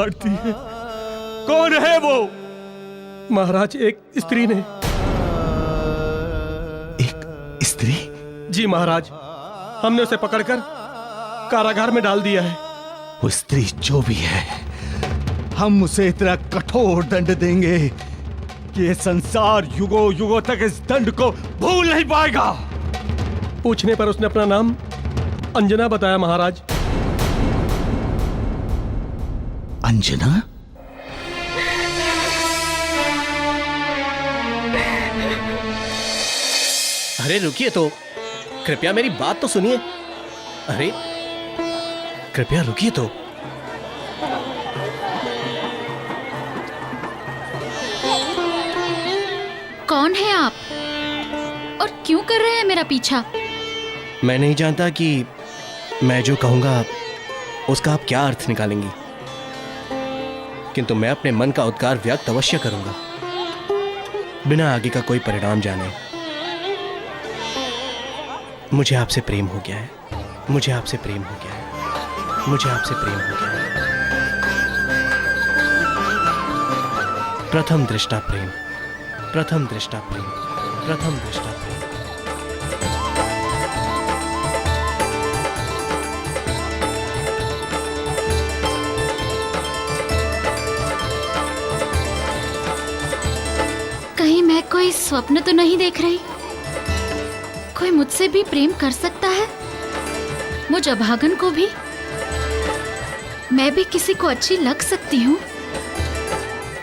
बढ़ती है। कौन है वो? महाराज, एक स्त्री ने। एक स्त्री? जी महाराज, हमने उसे पकड़कर कारागार में डाल दिया है। वो स्त्री जो भी है, हम उसे इतना कठोर दंड देंगे कि ये संसार युगों युगों तक इस दंड को भूल नहीं पाएगा। पूछने पर उसने अपना नाम अंजना बताया महाराज। अंजना? अरे रुकिए तो, कृपया मेरी बात तो सुनिए। अरे कृपया रुकिए तो। कौन है आप और क्यों कर रहे हैं मेरा पीछा? मैं नहीं जानता कि मैं जो कहूंगा उसका आप क्या अर्थ निकालेंगी, किंतु मैं अपने मन का उद्गार व्यक्त अवश्य करूंगा, बिना आगे का कोई परिणाम जाने। मुझे आपसे प्रेम हो गया है, मुझे आपसे प्रेम हो गया है, मुझे आपसे प्रेम हो गया है। प्रथम दृष्टा प्रेम, प्रथम दृष्टा प्रेम, प्रथम दृष्टा प्रेम। कहीं मैं कोई स्वप्न तो नहीं देख रही? कोई मुझसे भी प्रेम कर सकता है? मुझ अभागन को भी? मैं भी किसी को अच्छी लग सकती हूँ?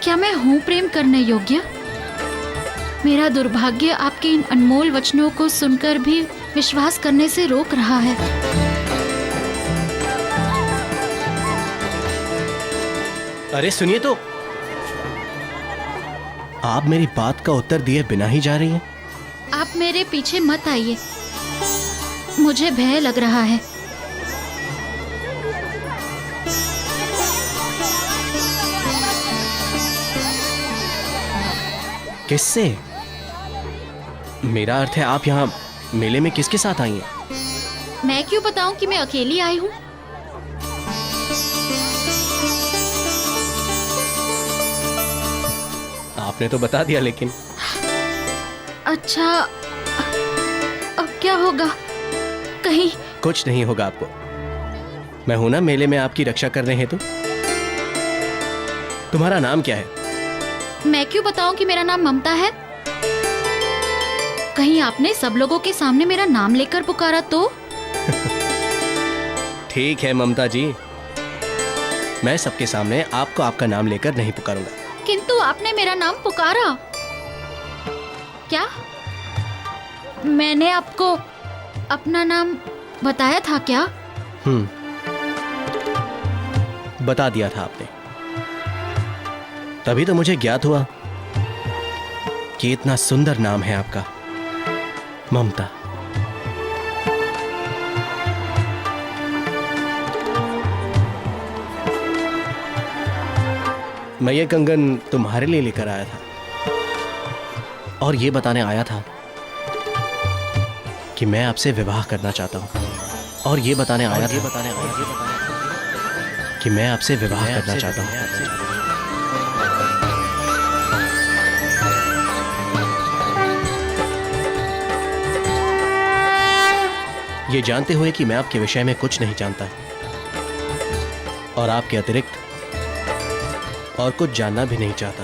क्या मैं हूँ प्रेम करने योग्य? मेरा दुर्भाग्य आपके इन अनमोल वचनों को सुनकर भी विश्वास करने से रोक रहा है। अरे सुनिए तो, आप मेरी बात का उत्तर दिए बिना ही जा रही हैं। आप मेरे पीछे मत आइए, मुझे भय लग रहा है। किससे? मेरा अर्थ है आप यहाँ मेले में किसके साथ आई हैं? मैं क्यों बताऊं कि मैं अकेली आई हूँ? आपने तो बता दिया, लेकिन अच्छा, अब क्या होगा? कहीं कुछ नहीं होगा आपको। मैं हूं ना मेले में आपकी रक्षा करने हेतु। तुम्हारा नाम क्या है? मैं क्यों बताऊं कि मेरा नाम ममता है? कहीं आपने सब लोगों के सामने मेरा नाम लेकर पुकारा तो? ठीक है ममता जी, मैं सबके सामने आपको आपका नाम लेकर नहीं पुकारूंगा। किंतु आपने मेरा नाम पुकारा। क्या मैंने आपको अपना नाम बताया था क्या? बता दिया था आपने। तभी तो मुझे ज्ञात हुआ कि इतना सुंदर नाम है आपका, ममता। मैं ये कंगन तुम्हारे लिए लेकर आया था और ये बताने आया था कि मैं आपसे विवाह करना चाहता हूं, और ये बताने आया था कि मैं आपसे विवाह करना चाहता हूं। ये जानते हुए कि मैं आपके विषय में कुछ नहीं जानता और आपके अतिरिक्त और कुछ जानना भी नहीं चाहता।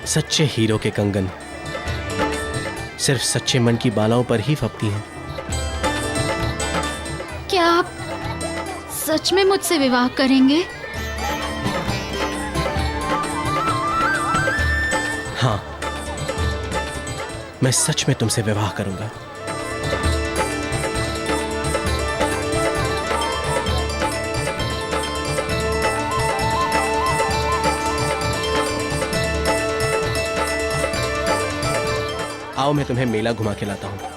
सच्चे हीरो के कंगन सिर्फ सच्चे मन की बालाओं पर ही फपती हैं। क्या आप सच में मुझसे विवाह करेंगे? हाँ, मैं सच में तुमसे विवाह करूंगा। आओ मैं तुम्हें मेला घुमा के लाता हूं।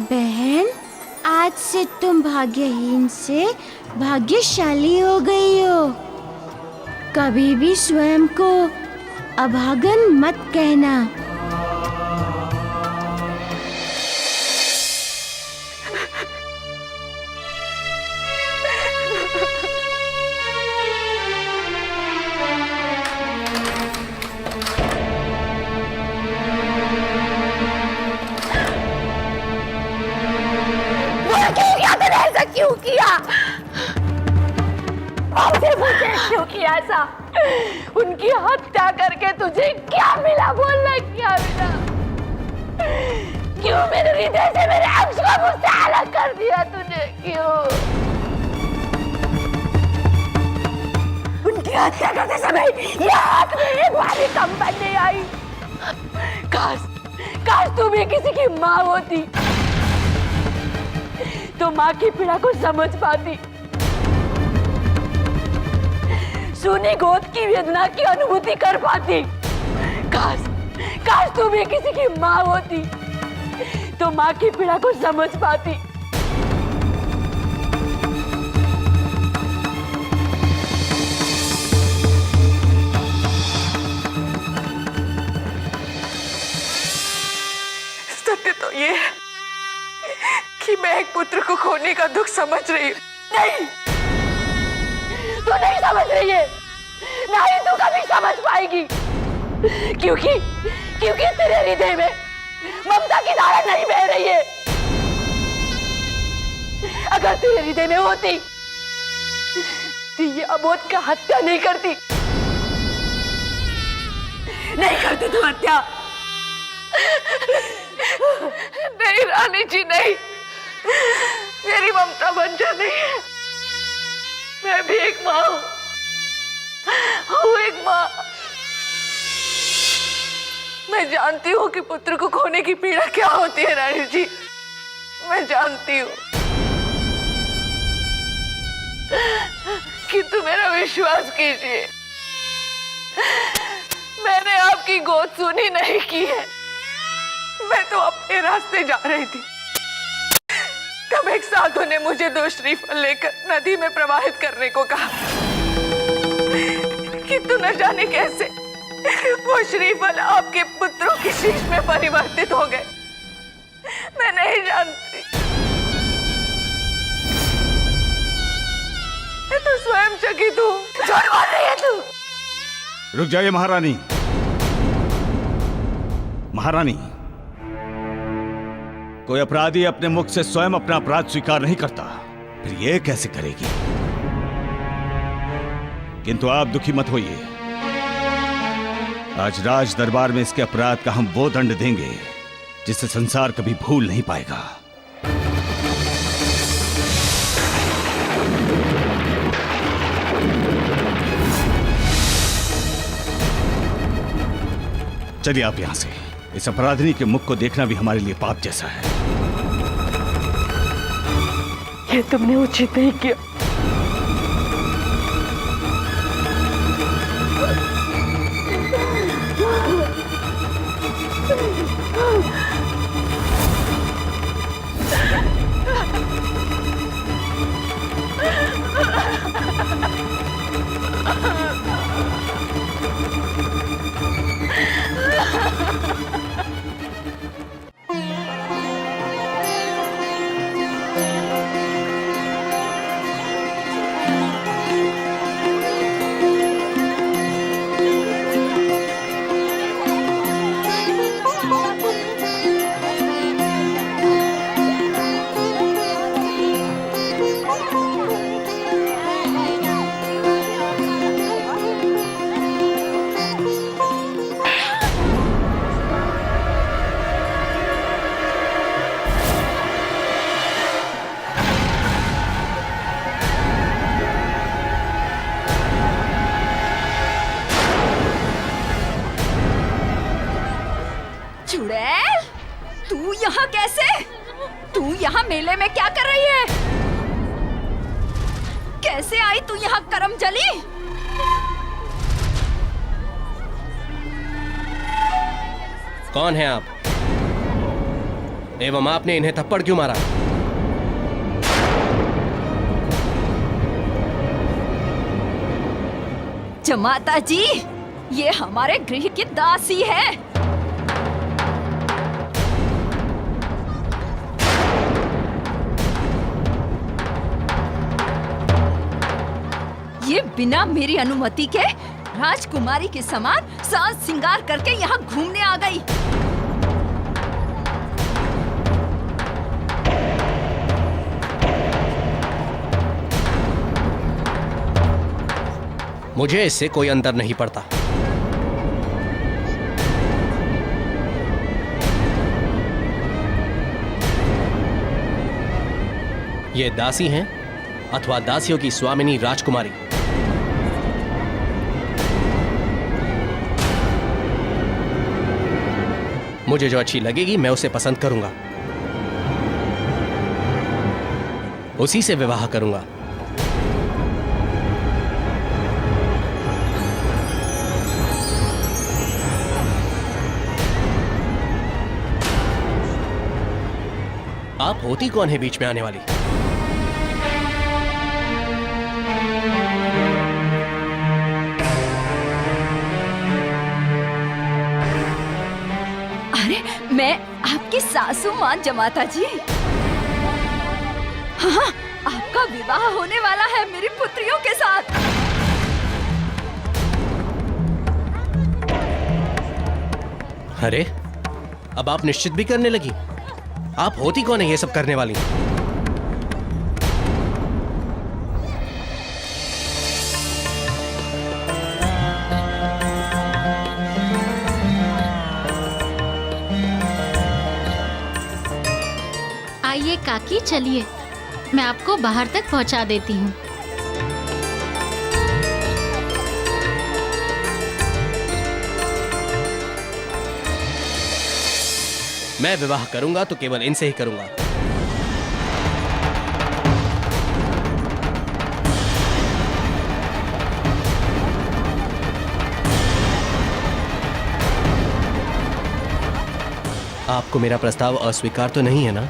बहन, आज से तुम भाग्यहीन से भाग्यशाली हो गई हो। कभी भी स्वयं को अभागन मत कहना। क्यों किया? मुझे क्यों किया ऐसा? उनकी हत्या करके तुझे क्या मिला? बोलना क्या मिला? क्यों मेरे हृदय से मेरे अंश को मुझसे अलग कर दिया तूने? क्यों? उनकी हत्या करते समय ये हाथ में एक बारी कंपन नहीं आई। काश तू भी किसी की माँ होती तो माँ की पीड़ा को समझ पाती, सूनी गोद की वेदना की अनुभूति कर पाती। काश तू भी किसी की माँ होती तो माँ की पीड़ा को समझ पाती। सत्य तो ये है कि मैं एक पुत्र को खोने का दुख समझ रही हूँ। नहीं, तू नहीं समझ रही है, ना ही तू कभी समझ पाएगी, क्योंकि तेरे हृदय में ममता की धारा नहीं बह रही है। अगर तेरे हृदय में होती तो ये अबोध का हत्या नहीं करती तू हत्या। नहीं रानी जी, नहीं, मेरी ममता बंजर नहीं है। मैं भी एक माँ हूँ, एक माँ। मैं जानती हूँ कि पुत्र को खोने की पीड़ा क्या होती है रानी जी, मैं जानती हूँ। किंतु मेरा विश्वास कीजिए, मैंने आपकी गोद सुनी नहीं की है। मैं तो अपने रास्ते जा रही थी, तब एक साधु ने मुझे 2 श्रीफल लेकर नदी में प्रवाहित करने को कहा, किंतु न जाने कैसे वो श्रीफल आपके पुत्रों की शीश में परिवर्तित हो गए। मैं नहीं जानती, मैं तो स्वयं चकित हूँ। झूठ बोल रही है तू। रुक जाइए महारानी। महारानी, कोई अपराधी अपने मुख से स्वयं अपना अपराध स्वीकार नहीं करता, फिर ये कैसे करेगी? किंतु आप दुखी मत होइए, आज राज दरबार में इसके अपराध का हम वो दंड देंगे जिसे संसार कभी भूल नहीं पाएगा। चलिए आप यहां से। इस अपराधिनी के मुख को देखना भी हमारे लिए पाप जैसा है। ये तुमने उचित नहीं किया। चुड़ैल, तू यहाँ कैसे? तू यहाँ मेले में क्या कर रही है? कैसे आई तू यहाँ करमजली? कौन है आप? एवं आपने इन्हें थप्पड़ क्यों मारा? जमाता जी, ये हमारे गृह की दासी है। ये बिना मेरी अनुमति के राजकुमारी के समान साज सिंगार करके यहाँ घूमने आ गई। मुझे इससे कोई अंतर नहीं पड़ता। ये दासी हैं अथवा दासियों की स्वामिनी राजकुमारी। मुझे जो अच्छी लगेगी मैं उसे पसंद करूंगा, उसी से विवाह करूंगा। आप होती कौन है बीच में आने वाली? अरे मैं आपकी सासू मां जमाता जी। हाँ, आपका विवाह होने वाला है मेरी पुत्रियों के साथ। अरे अब आप निश्चित भी करने लगी? आप होती कौन है ये सब करने वाली? आइए काकी, चलिए मैं आपको बाहर तक पहुंचा देती हूँ। मैं विवाह करूंगा तो केवल इनसे ही करूंगा। आपको मेरा प्रस्ताव अस्वीकार तो नहीं है ना?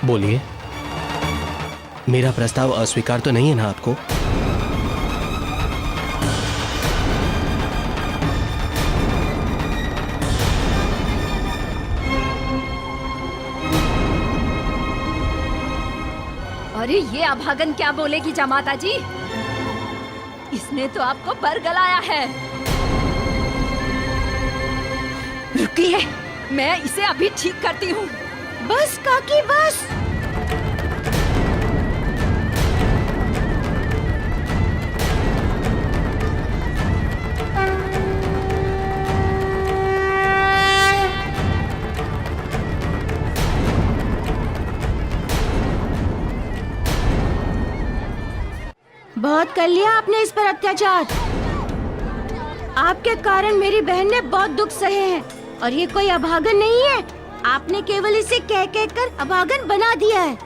बोलिए, मेरा प्रस्ताव अस्वीकार तो नहीं है ना आपको? अरे ये अभागन क्या बोलेगी जमाता जी? इसने तो आपको बरगलाया है। रुकिए, मैं इसे अभी ठीक करती हूँ। बस काकी बस। बहुत कर लिया आपने इस पर अत्याचार। आपके कारण मेरी बहन ने बहुत दुख सहे हैं और ये कोई अभागन नहीं है। आपने केवल इसे कह कह कर अभागन बना दिया है।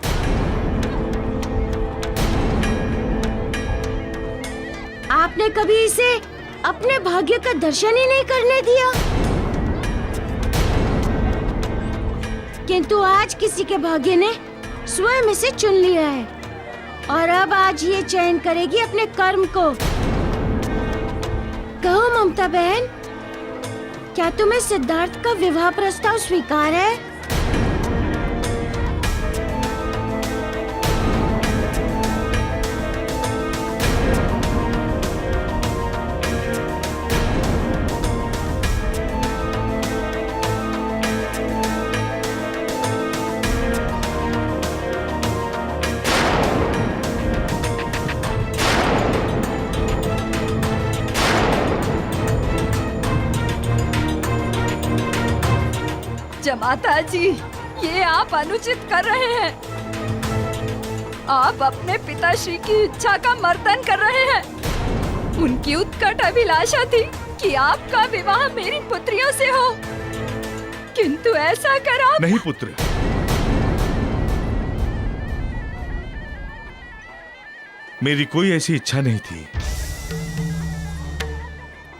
आपने कभी इसे अपने भाग्य का दर्शन ही नहीं करने दिया। किंतु आज किसी के भाग्य ने स्वयं इसे चुन लिया है और अब आज ये चयन करेगी अपने कर्म को। कहो ममता बहन, क्या तुम्हें सिद्धार्थ का विवाह प्रस्ताव स्वीकार है? जमाता जी, ये आप अनुचित कर रहे हैं। आप अपने पिताश्री की इच्छा का मर्दन कर रहे हैं। उनकी उत्कट अभिलाषा थी कि आपका विवाह मेरी पुत्रियों से हो, किंतु ऐसा कर आप नहीं पुत्र, मेरी कोई ऐसी इच्छा नहीं थी।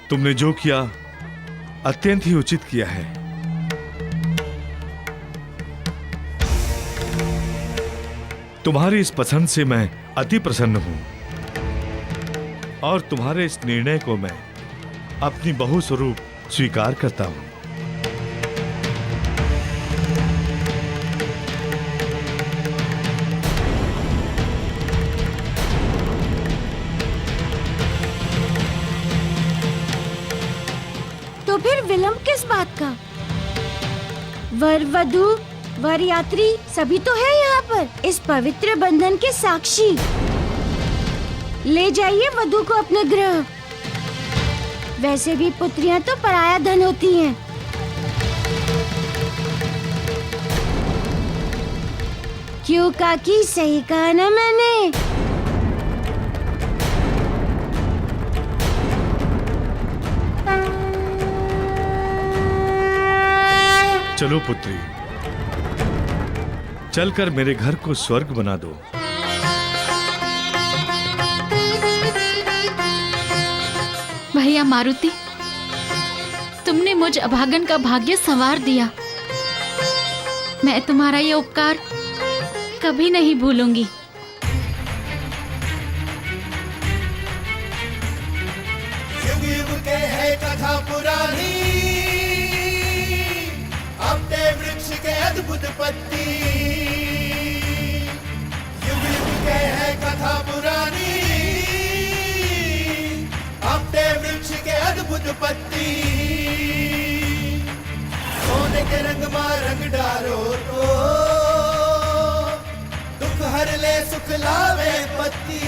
तुमने जो किया अत्यंत ही उचित किया है। तुम्हारी इस पसंद से मैं अति प्रसन्न हूं और तुम्हारे इस निर्णय को मैं अपनी बहू स्वरूप स्वीकार करता हूं। तो फिर विलंब किस बात का? वर वधू वर यात्री सभी तो है यहाँ पर, इस पवित्र बंधन के साक्षी। ले जाइए वधू को अपने गृह। वैसे भी पुत्रियां तो पराया धन होती हैं। क्यों काकी, सही कहा ना मैंने? चलो पुत्री, चलकर मेरे घर को स्वर्ग बना दो। भैया मारुति, तुमने मुझ अभागन का भाग्य संवार दिया। मैं तुम्हारा ये उपकार कभी नहीं भूलूंगी। युग युग के है कथा पुरानी, अपने वृक्ष के अद्भुत पत्ती। युग युग के है कथा पुरानी, अपने वृक्ष के अद्भुत पत्ती। सोने के रंग मां रंग डालो तो दुख हर ले सुख लावे पत्ती।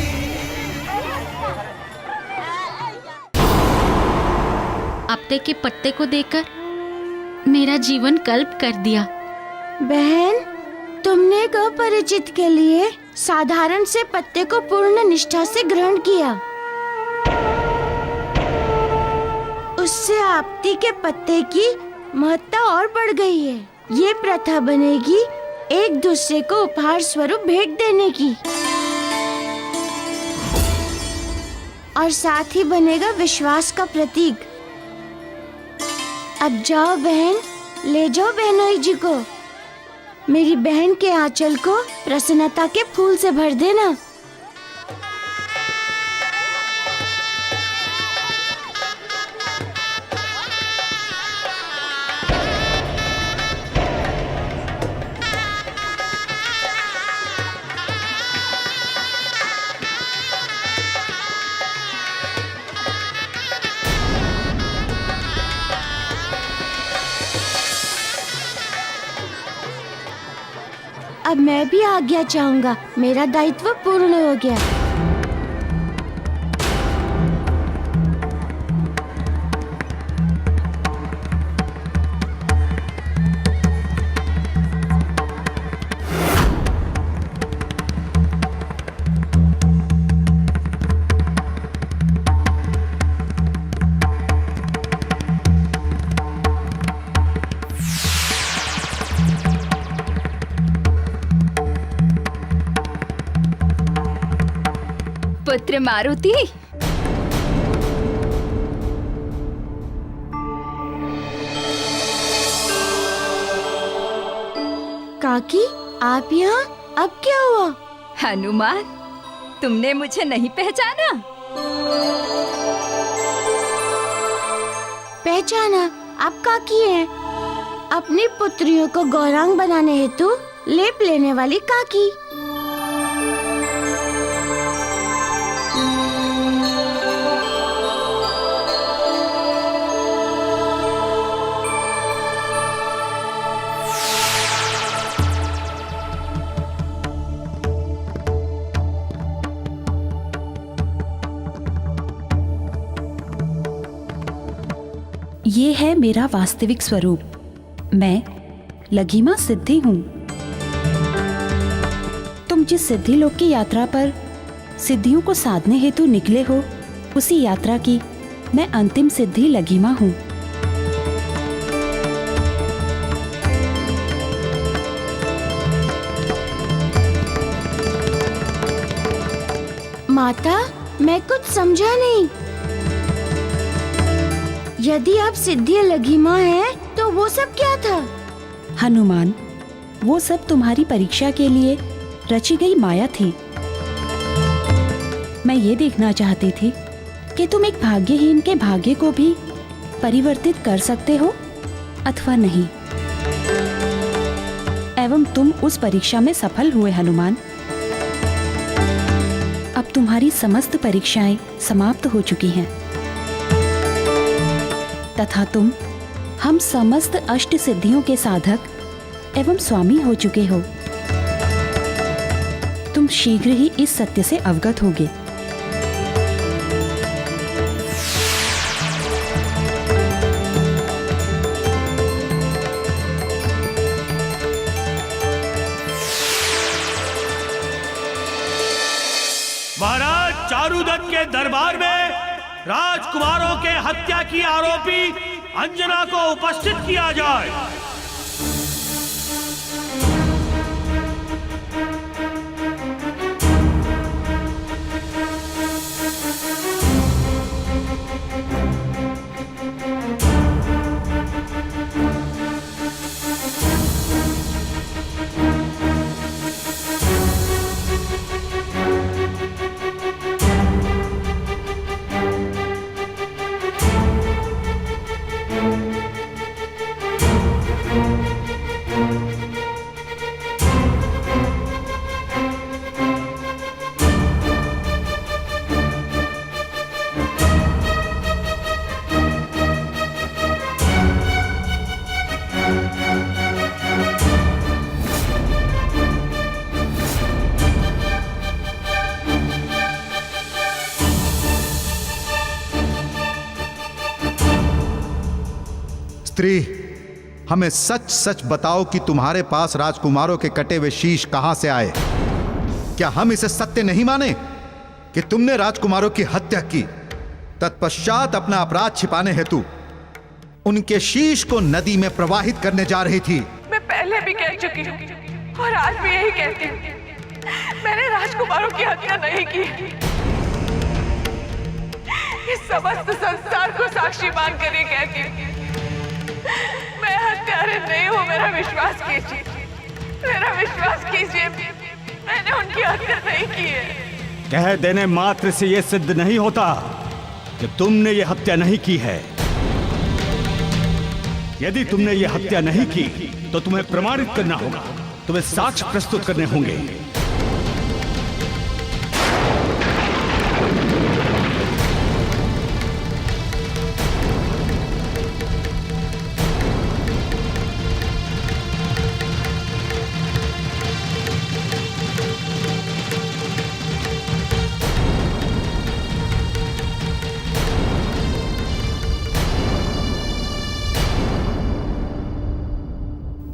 आपते के पत्ते को देखकर मेरा जीवन कल्प कर दिया। बहन, तुमने एक अपरिचित के लिए साधारण से पत्ते को पूर्ण निष्ठा से ग्रहण किया। उससे आपती के पत्ते की महत्ता और बढ़ गई है। ये प्रथा बनेगी एक दूसरे को उपहार स्वरूप भेंट देने की, और साथ ही बनेगा विश्वास का प्रतीक। अब जाओ बहन, ले जाओ बहनोई जी को। मेरी बहन के आंचल को प्रसन्नता के फूल से भर देना। अब मैं भी आज्ञा चाहूंगा। मेरा दायित्व पूर्ण हो गया। पुत्र मारुति, काकी, आप यहाँ? अब क्या हुआ? हनुमान, तुमने मुझे नहीं पहचाना? पहचाना, आप काकी हैं। अपनी पुत्रियों को गौरांग बनाने हेतु लेप लेने वाली काकी। ये है मेरा वास्तविक स्वरूप। मैं लघिमा सिद्धि हूँ। तुम जिस सिद्धि लोक की यात्रा पर सिद्धियों को साधने हेतु निकले हो, उसी यात्रा की मैं अंतिम सिद्धि लघिमा हूँ। माता, मैं कुछ समझा नहीं। यदि आप सिद्धि लघिमा हैं, तो वो सब क्या था? हनुमान, वो सब तुम्हारी परीक्षा के लिए रची गई माया थी। मैं ये देखना चाहती थी कि तुम एक भाग्यहीन के भाग्य को भी परिवर्तित कर सकते हो अथवा नहीं। एवं तुम उस परीक्षा में सफल हुए हनुमान। अब तुम्हारी समस्त परीक्षाएं समाप्त हो चुकी हैं तथा तुम हम समस्त अष्ट सिद्धियों के साधक एवं स्वामी हो चुके हो। तुम शीघ्र ही इस सत्य से अवगत होगे। महाराज, चारुदत्त के दरबार में राजकुमारों के हत्या की आरोपी अंजना को उपस्थित किया जाए। स्त्री, हमें सच सच बताओ कि तुम्हारे पास राजकुमारों के कटे हुए शीश कहां से आए? क्या हम इसे सत्य नहीं माने कि तुमने राजकुमारों की हत्या की, तत्पश्चात अपना अपराध छिपाने हेतु उनके शीश को नदी में प्रवाहित करने जा रही थी? मैं पहले भी कह चुकी हूँ और आज भी यही कहती हूँ, मैंने राजकुमारों की हत्या नहीं की। इस समस्त संसार को साक्षी मानकर ये कहती हूँ, मैं हत्यारे नहीं हूँ। मेरा विश्वास कीजिए, मेरा विश्वास कीजिए, मैंने उनकी हत्या नहीं की है। कह देने मात्र से यह सिद्ध नहीं होता कि तुमने ये हत्या नहीं की है। यदि तुमने ये हत्या नहीं की तो तुम्हें प्रमाणित करना होगा, तुम्हें साक्ष्य प्रस्तुत करने होंगे।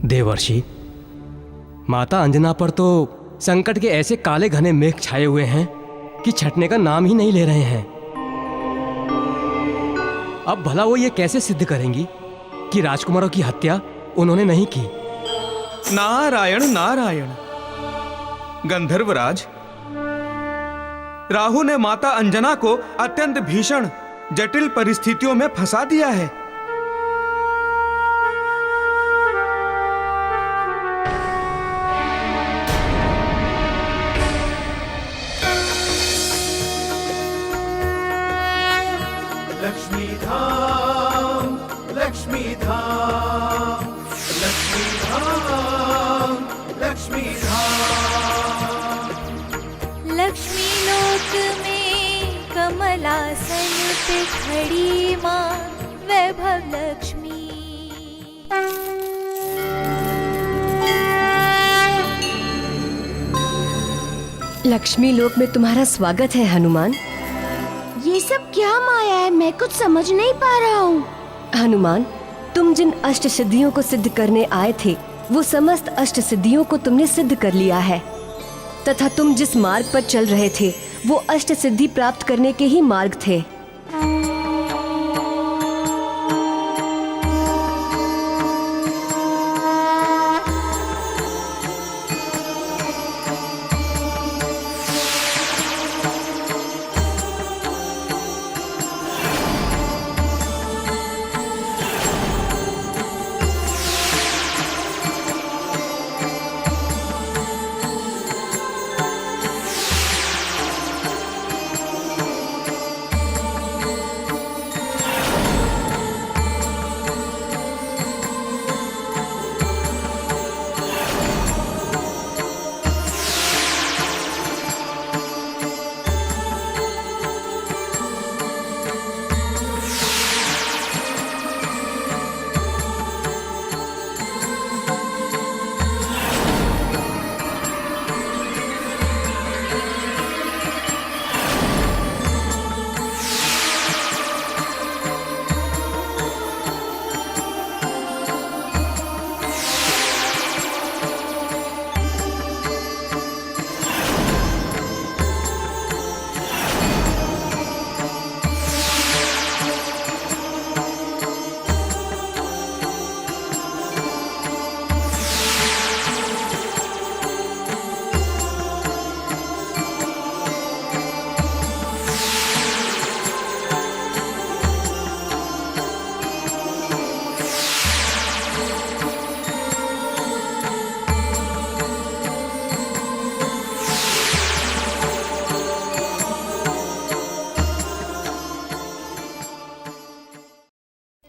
देवर्षि, माता अंजना पर तो संकट के ऐसे काले घने मेघ छाए हुए हैं कि छटने का नाम ही नहीं ले रहे हैं। अब भला वो ये कैसे सिद्ध करेंगी कि राजकुमारों की हत्या उन्होंने नहीं की? नारायण नारायण। गंधर्वराज, राहु ने माता अंजना को अत्यंत भीषण जटिल परिस्थितियों में फंसा दिया है। लक्ष्मी धाम, लक्ष्मी धाम, लक्ष्मी धाम, लक्ष्मी धाम। लक्ष्मी लोक में कमलासन पे खड़ी माँ वैभव लक्ष्मी। लक्ष्मी लोक में तुम्हारा स्वागत है हनुमान। ये सब क्या माया है? मैं कुछ समझ नहीं पा रहा हूँ। हनुमान, तुम जिन अष्ट सिद्धियों को सिद्ध करने आए थे, वो समस्त अष्ट सिद्धियों को तुमने सिद्ध कर लिया है। तथा तुम जिस मार्ग पर चल रहे थे वो अष्ट सिद्धि प्राप्त करने के ही मार्ग थे।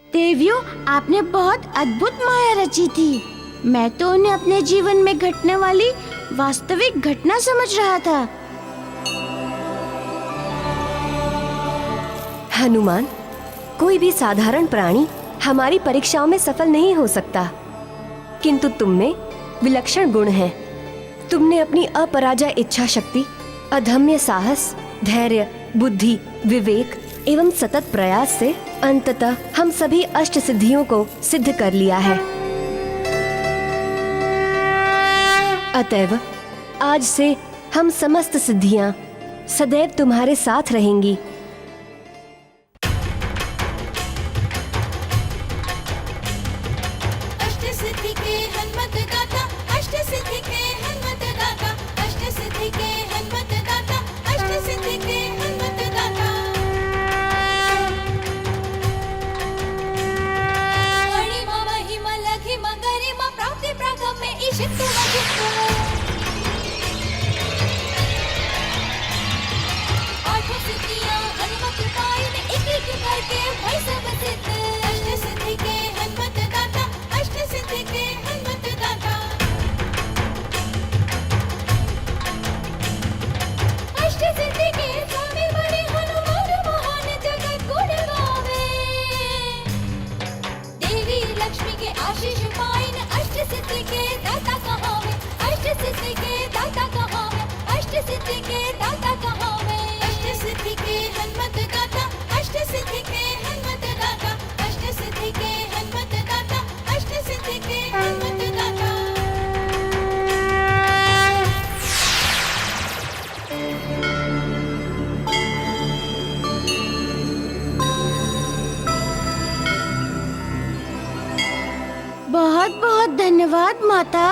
देवियों, आपने बहुत अद्भुत माया रची थी। मैं तो उन्हें अपने जीवन में घटने वाली वास्तविक घटना समझ रहा था। हनुमान, कोई भी साधारण प्राणी हमारी परीक्षाओं में सफल नहीं हो सकता, किंतु तुम में विलक्षण गुण हैं। तुमने अपनी अपराजय इच्छा शक्ति, अदम्य साहस, धैर्य, बुद्धि, विवेक एवं सतत प्रयास से अंततः हम सभी अष्ट सिद्धियों को सिद्ध कर लिया है। अतएव आज से हम समस्त सिद्धियां सदैव तुम्हारे साथ रहेंगी। अष्ट सिद्धि के हनुमत दाता, अष्ट सिद्धि के हनुमत दाता, अष्ट सिद्धि के हनुमत दाता, अष्ट सिद्धि के हनुमत दाता। अणिमा महिमा लघिमा गरिमा प्राप्ति प्रागम में ईशित वजित। आठों सिद्धियां हनुमत पाई ने एक एक करके भई सब सिद्ध। अष्ट सिद्धि के हनुमत दाता, अष्ट सिद्धि के हनुमत दाता। अष्ट सिद्धि के स्वामी बड़े हनुमान महान जगत गुण गावे। देवी लक्ष्मी के आशीष पाइन अष्ट सिद्धि के दाता कहावे। अष्ट सिद्धि के दाता कहावे। अष्ट सिद्धि के दाता कहावे। अष्ट सिद्धि के हनुमत दाता, अष्ट सिद्धि के हनुमत दाता, अष्ट सिद्धि के हनुमत दाता, अष्ट सिद्धि के हनुमत दाता। बहुत बहुत धन्यवाद माता।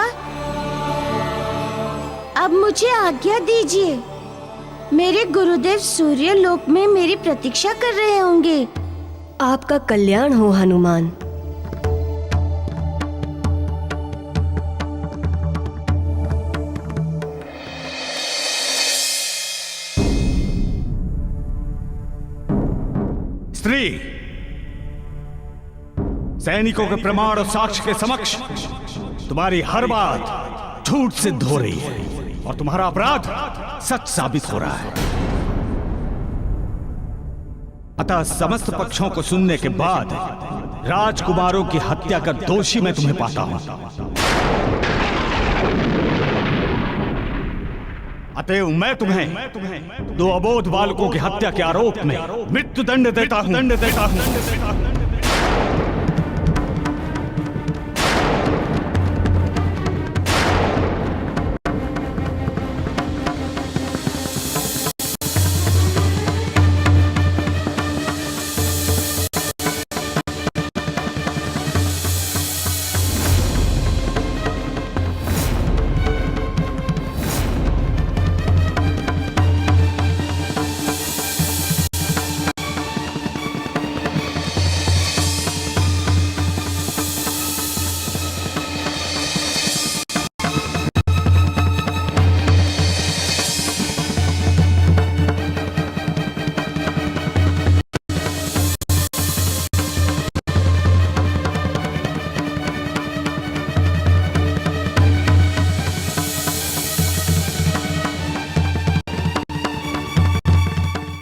अब मुझे आज्ञा दीजिए। मेरे गुरुदेव सूर्य लोक में मेरी प्रतीक्षा कर रहे होंगे। आपका कल्याण हो हनुमान। स्त्री, सैनिकों के प्रमाण और साक्ष्य के समक्ष तुम्हारी हर बात झूठ सिद्ध हो रही है और तुम्हारा अपराध सच साबित हो रहा है। अतः समस्त पक्षों को सुनने के बाद राजकुमारों की हत्या का दोषी मैं तुम्हें पाता हूं। अतएव मैं तुम्हें 2 अबोध बालकों की हत्या के आरोप में मृत्यु दंड देता हूं।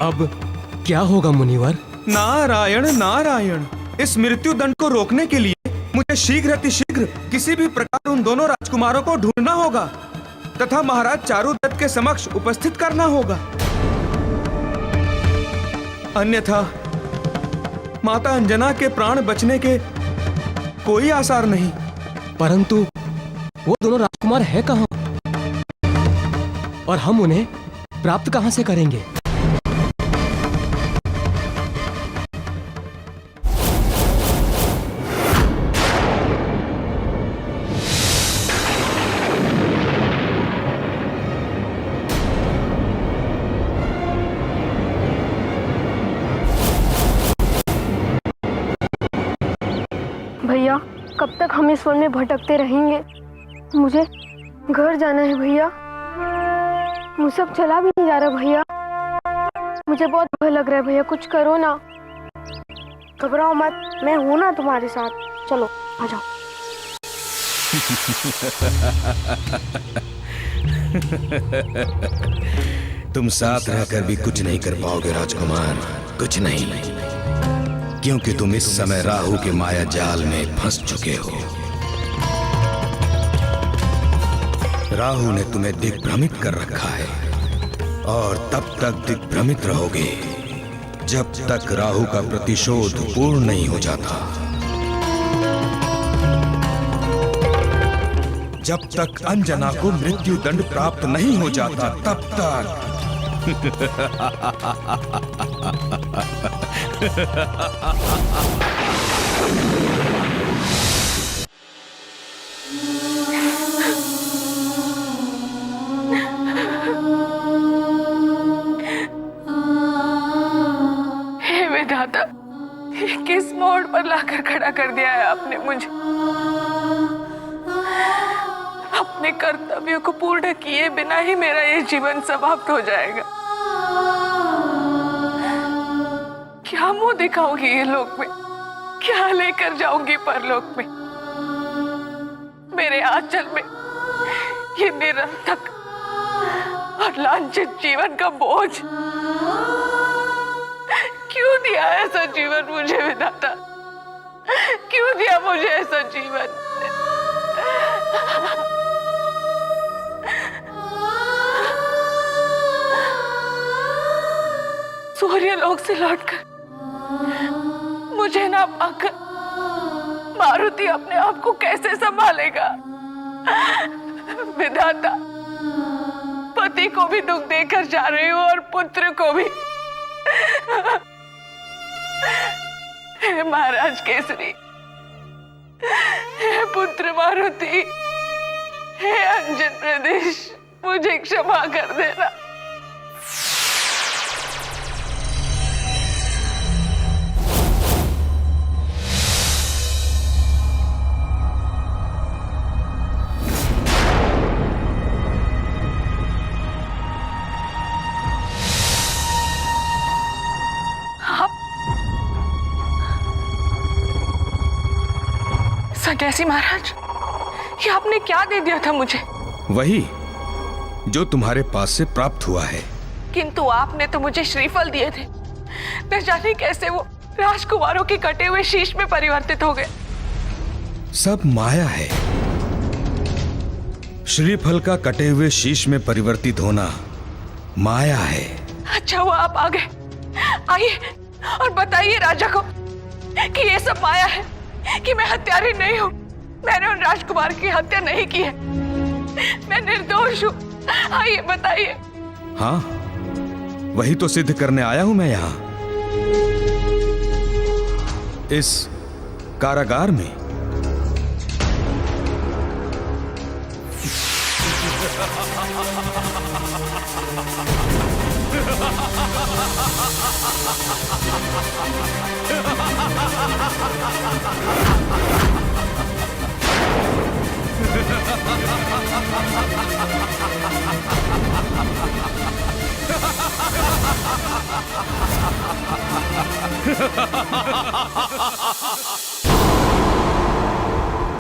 अब क्या होगा मुनिवर? नारायण नारायण, इस मृत्यु दंड को रोकने के लिए मुझे शीघ्र अतिशीघ्र किसी भी प्रकार उन दोनों राजकुमारों को ढूंढना होगा तथा महाराज चारुदत्त के समक्ष उपस्थित करना होगा। अन्यथा माता अंजना के प्राण बचने के कोई आसार नहीं। परंतु वो दोनों राजकुमार है कहाँ और हम उन्हें प्राप्त कहाँ से करेंगे? भैया, कब तक हम इस वन में भटकते रहेंगे? मुझे घर जाना है भैया। मुझसे अब चला भी नहीं जा रहा भैया। मुझे बहुत भय लग रहा है भैया, कुछ करो ना। घबराओ मत, मैं हूं ना तुम्हारे साथ। चलो आ जाओ। तुम साथ रहकर भी कुछ नहीं कर पाओगे राजकुमार, कुछ नहीं, क्योंकि तुम इस समय राहु के माया जाल में फंस चुके हो। राहु ने तुम्हें दिग्भ्रमित कर रखा है और तब तक दिग्भ्रमित रहोगे जब तक राहु का प्रतिशोध पूर्ण नहीं हो जाता। जब तक अंजना को मृत्यु दंड प्राप्त नहीं हो जाता तब तक हे विधाता, ये किस मोड़ पर लाकर खड़ा कर दिया है आपने मुझे। अपने कर्तव्यों को पूर्ण किए बिना ही मेरा ये जीवन समाप्त हो जाएगा। क्या मुंह दिखाऊंगी ये लोक में, क्या लेकर जाऊंगी परलोक में। मेरे आंचल में ये निरर्थक और लांछित जीवन का बोझ। क्यों दिया ऐसा जीवन मुझे विधाता, क्यों दिया मुझे ऐसा जीवन। सूर्य लोक से लौटकर मुझे ना पाकर मारुति अपने आप को कैसे संभालेगा। विधाता, पति को भी दुख देकर जा रही हूँ और पुत्र को भी। हे महाराज केसरी, हे पुत्र मारुति, हे अंजन प्रदेश, मुझे क्षमा कर देना। सन्यासी महाराज, ये आपने क्या दे दिया था मुझे? वही जो तुम्हारे पास से प्राप्त हुआ है। किंतु आपने तो मुझे श्रीफल दिए थे, न जाने कैसे वो राजकुमारों के कटे हुए शीश में परिवर्तित हो गए। सब माया है। श्रीफल का कटे हुए शीश में परिवर्तित होना माया है। अच्छा हुआ आप आ गए। आइए और बताइए राजा को कि ये सब माया है, कि मैं हत्यारी नहीं हूँ। मैंने उन राजकुमार की हत्या नहीं की है, मैं निर्दोष हूँ। आइए बताइए। हाँ, वही तो सिद्ध करने आया हूं मैं यहाँ, इस कारागार में।